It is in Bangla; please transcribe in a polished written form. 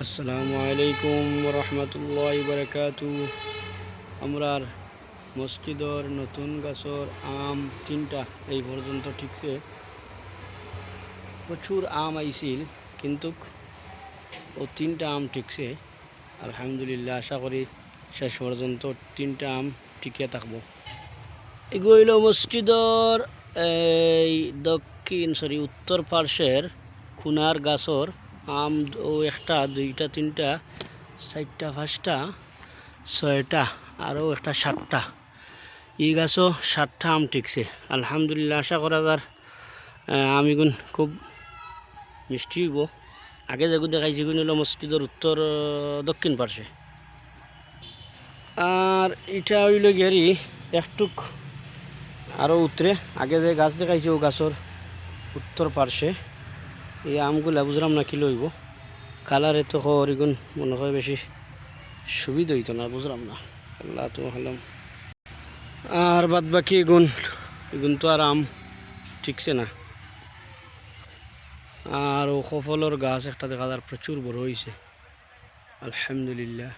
আসসালামু আলাইকুম রহমতুল্লাহি বারাকাতু। আমরার মসজিদর নতুন গাছর আম তিনটা এই পর্যন্ত ঠিকছে। প্রচুর আম আইছিল, কিন্তু ও তিনটা আম ঠিকছে। আলহামদুলিল্লাহ, আশা করি শেষ পর্যন্ত তিনটা আম টিকে থাকবো। এগুলো হইল মসজিদর এই উত্তর পার্শ্বের খুনার গাছর আম। ও একটা, দুইটা, তিনটা, চারটা, পাঁচটা, ছয়টা, আরও একটা, সাতটা। এই গাছও 7টা আম টিকছে। আলহামদুলিল্লাহ, আশা করা যার আমিগুন খুব মিষ্টি হইব। আগে যেগুলো দেখাইছি এগুলো হলো মসজিদের উত্তর দক্ষিণ পার্শ্বে। আর এটা হইল গেরি একটুক আরও উত্তরে। আগে যে গাছ দেখাইছি ও গাছর উত্তর পার্শ্বে। এই আমগুলা বুঝলাম না কি লইব। কালার এত হরিগুন মনে হয় বেশি সুবিধা হইতো না, বুঝলাম না। আল্লাহ তো হলাম। আর বাদ বাকি এগুন তো আর আম ঠিকছে না। আর ও ফলর গাছ একটা দেখা যার প্রচুর বড় হয়েছে। আলহামদুলিল্লাহ।